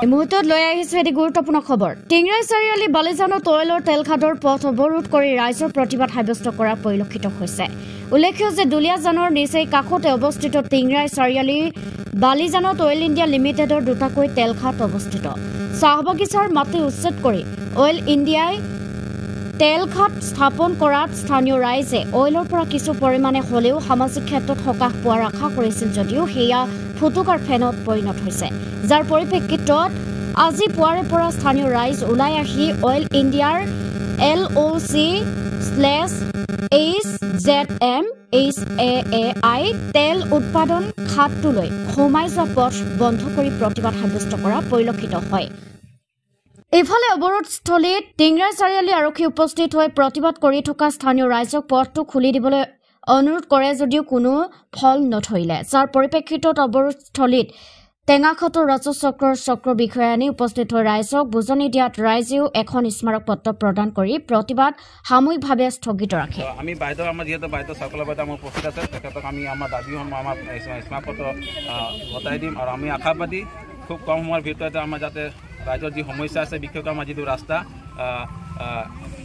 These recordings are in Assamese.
এই মুহূৰ্তত লৈ আহিছে এটি গুৰুত্বপূৰ্ণ খবৰ। টিংৰাই চাৰিআলি বালিজানত অইলৰ তেলখাদৰ পথ অৱৰোধ কৰি ৰাইজৰ প্ৰতিবাদ সাব্যস্ত কৰা পৰিলক্ষিত হৈছে। উল্লেখ্য যে দুলিয়াজানৰ নিচেই কাষতে অৱস্থিত টিংৰাই চাৰিআলি বালিজানত অইল ইণ্ডিয়া লিমিটেডৰ দুটাকৈ তেলখাদ অৱস্থিত। চাহ বাগিচাৰ মাটি উচ্ছেদ কৰি অইল ইণ্ডিয়াই তেলখাদ স্থাপন কৰাত স্থানীয় ৰাইজে অইলৰ পৰা কিছু পৰিমাণে হ'লেও সামাজিক ক্ষেত্ৰত সকাহ পোৱাৰ আশা কৰিছিল যদিও সেয়া ফুটুকাৰ ফেনত পৰিণত হৈছে, যাৰ পৰিপ্ৰেক্ষিতত আজি পুৱাৰে পৰা স্থানীয় ৰাইজ ওলাই আহি অইল ইণ্ডিয়াৰ LOC/HZMHAAI তেল উৎপাদন খাতটোলৈ সোমাই যোৱা পথ বন্ধ কৰি প্ৰতিবাদ সাব্যস্ত কৰা পৰিলক্ষিত হয়। ইফালে অৱৰোধস্থলীত টিংৰাই চাৰিআলি আৰক্ষী উপস্থিত হৈ প্ৰতিবাদ কৰি থকা স্থানীয় ৰাইজক পথটো খুলি দিবলৈ অনুৰোধ কৰে যদিও কোনো ফল নধৰিলে, যাৰ পৰিপ্ৰেক্ষিতত অৱৰোধস্থলীত টেঙাখাটৰ ৰাজহ চক্ৰৰ চক্ৰ বিষয়া আনি উপস্থিত হৈ ৰাইজক বুজনি দিয়াত ৰাইজেও এখন স্মাৰক পত্ৰ প্ৰদান কৰি প্ৰতিবাদ সাময়িকভাৱে স্থগিত ৰাখে। আমি বাইদেউ আমাৰ যিহেতু বাইদেউ চাকলা বাইদেউ আমাৰ উপস্থিত আছে, তেখেতক আমি আমাৰ দাবীসমূহ আমাৰ স্মাৰক পত্ৰ গতাই দিম আৰু আমি আশাবাদী খুব কম সময়ৰ ভিতৰতে আমাৰ যাতে ৰাইজৰ যি সমস্যা আছে, বিশেষকৈ আমাৰ যিটো ৰাস্তা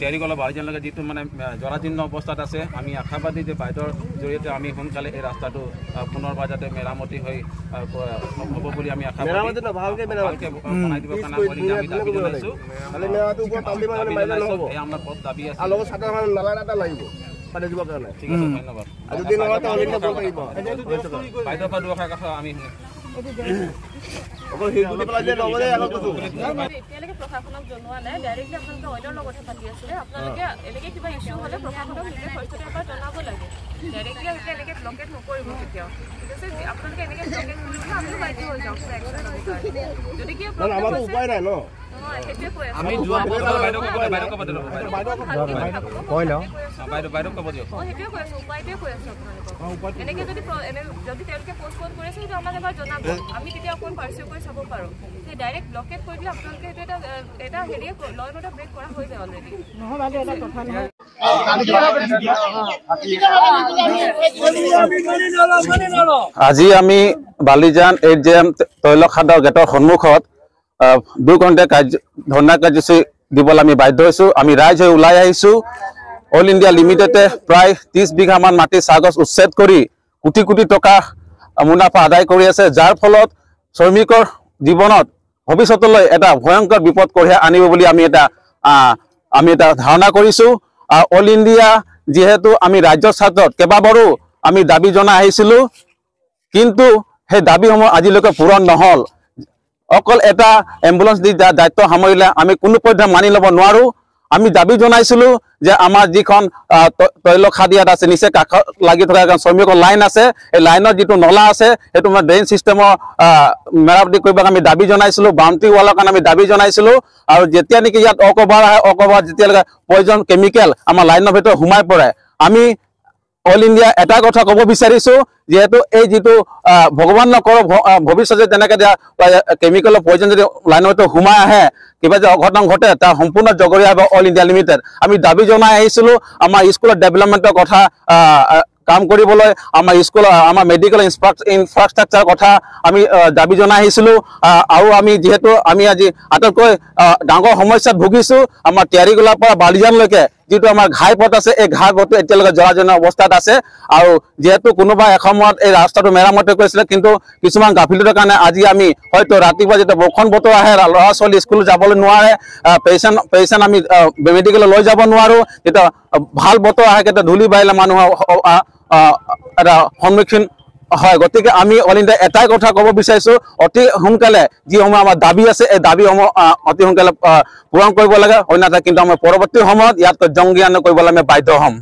তেৰিকলৰ বালিজানলৈকে যিটো মানে জৰাজীৰ্ণ অৱস্থাত আছে, আমি আশাবাদী যে বাইদেউৰ জৰিয়তে আমি সোনকালে এই ৰাস্তাটো পুনৰবাৰ যাতে মেৰামতি হৈ হ'ব বুলি আমি আশাবাদী বনাই দিবৰ কাৰণে আমি দাবী জনাইছোঁ। আমাৰ বহুত দাবী আছে। ঠিক আছে, ধন্যবাদ। বাইদেউৰ পৰা দুআষাৰ কথা আমি এতিয়ালৈকে প্ৰশাসনক জনোৱা নাই, ডাইৰেক্টলি আপোনালোকে অইলৰ লগতে পাতি আছিলে। আপোনালোকে এনেকৈ কিবা ইছ্যু হ'লে প্ৰশাসনক নিজে ফাৰ্ষ্টতে এবাৰ জনাব লাগে। ডাইৰেক্টলি এতিয়া এনেকৈ ব্লকেট নকৰিব কেতিয়াও, ঠিক আছে? আপোনালোকে এনেকৈ ব্লকেট কৰিব আমিও বাধ্য হৈ যাওঁ যদি কিয় উপায় নাই ন। সেইটোৱে কৈ আছোঁ, আমি যোৱা সেইটোৱে কৈ আছোঁ, উপায়টোৱে কৈ আছোঁ আপোনালোকক। এনেকৈ যদি তেওঁলোকে পষ্টপন কৰি আছে সেইটো আমাক এবাৰ জনাব, আমি তেতিয়া অকণমান পাৰ্চিউ কৰি চাব পাৰোঁ। ডাইৰেক্ট ব্লকেট কৰি দিলে আপোনালোকে সেইটো এটা হেৰিয়ে ল এণ্ড অৰ্ডাৰ ব্ৰেক কৰা হৈ যায় অলৰেডি। আজি আমি বালিজান HZM তৈল খাদৰ গেটৰ সন্মুখত 2 ঘণ্টা ধৰ্ণা কাৰ্যসূচী দিবলৈ আমি বাধ্য হৈছোঁ। আমি ৰাইজ হৈ ওলাই আহিছোঁ। অইল ইণ্ডিয়া লিমিটেডে প্ৰায় 30 বিঘামান মাটি চাহগছ উচ্ছেদ কৰি কোটি কোটি টকা মুনাফা আদায় কৰি আছে, যাৰ ফলত শ্ৰমিকৰ জীৱনত ভৱিষ্যতলৈ এটা ভয়ংকৰ বিপদ কঢ়িয়াই আনিব বুলি আমি এটা ধাৰণা কৰিছোঁ। অইল ইণ্ডিয়া যিহেতু আমি ৰাজ্যৰ স্বাৰ্থত কেইবাবাৰো আমি দাবী জনাই আহিছিলোঁ, কিন্তু সেই দাবীসমূহ আজিলৈকে পূৰণ নহ'ল। অকল এটা এম্বুলেন্স দি দায়িত্ব সামৰিলে আমি কোনো পধ্যে মানি ল'ব নোৱাৰোঁ। আমি দাবী জনাইছিলোঁ যে আমাৰ যিখন তৈল খাদ ইয়াত আছে, নিচে কাষত লাগি থকা এখন শ্ৰমিকৰ লাইন আছে, এই লাইনত যিটো নলা আছে সেইটো আমাৰ ড্ৰেইন ছিষ্টেমৰ মেৰামতি কৰিব আমি দাবী জনাইছিলোঁ। বাউণ্ডেৰী ৱালৰ কাৰণে আমি দাবী জনাইছিলোঁ। আৰু যেতিয়া নেকি ইয়াত অকভাৰ আহে, অকভাৰ যেতিয়ালৈকে পয়জন কেমিকেল আমাৰ লাইনৰ ভিতৰত সোমাই পৰে, আমি অইল ইণ্ডিয়া এটা কথা ক'ব বিচাৰিছোঁ, যিহেতু এই যিটো ভগৱান নকৰক ভৱিষ্যতে তেনেকৈ কেমিকেলৰ পয়জন যদি লাইনৰ ভিতৰত সোমাই আহে, কিবা যে অঘটন ঘটে, তাৰ সম্পূৰ্ণ জগৰীয়া হ'ব অইল ইণ্ডিয়া লিমিটেড। আমি দাবী জনাই আহিছিলোঁ আমাৰ স্কুলৰ ডেভেলপমেণ্টৰ কথা কাম কৰিবলৈ, আমাৰ স্কুলৰ আমাৰ মেডিকেল ইনফ্ৰাষ্ট্ৰাকচাৰৰ কথা আমি দাবী জনাই আহিছিলোঁ। আৰু আমি যিহেতু আমি আজি আটাইতকৈ ডাঙৰ সমস্যাত ভুগিছোঁ, আমাৰ টিয়াৰিগোলাৰ পৰা বালিজানলৈকে যিটো আমাৰ ঘাই পথ আছে, এই ঘাই পথটো এতিয়ালৈকে জৰাজীৰ্ণ অৱস্থাত আছে। আৰু যিহেতু কোনোবা এসময়ত এই ৰাস্তাটো মেৰামতি কৰিছিলে, কিন্তু কিছুমান গাফিলতিৰ কাৰণে আজি আমি হয়তো ৰাতিপুৱা যেতিয়া বৰষুণ বতৰ আহে, ল'ৰা ছোৱালী স্কুল যাবলৈ নোৱাৰে, পেচেণ্ট আমি মেডিকেললৈ লৈ যাব নোৱাৰোঁ। যেতিয়া ভাল বতৰ আহে, কেতিয়া ধূলি বাঢ়িলে মানুহৰ এটা সন্মুখীন হয়। গতিকে আমি অইল ইণ্ডিয়া এটাই কথা ক'ব বিচাৰিছোঁ, অতি সোনকালে যিসমূহ আমাৰ দাবী আছে, এই দাবীসমূহ অতি সোনকালে পূৰণ কৰিব লাগে, অন্যথা কিন্তু আমাৰ পৰৱৰ্তী সময়ত ইয়াতকৈ জংগীয়ান কৰিবলৈ আমি বাধ্য হ'ম।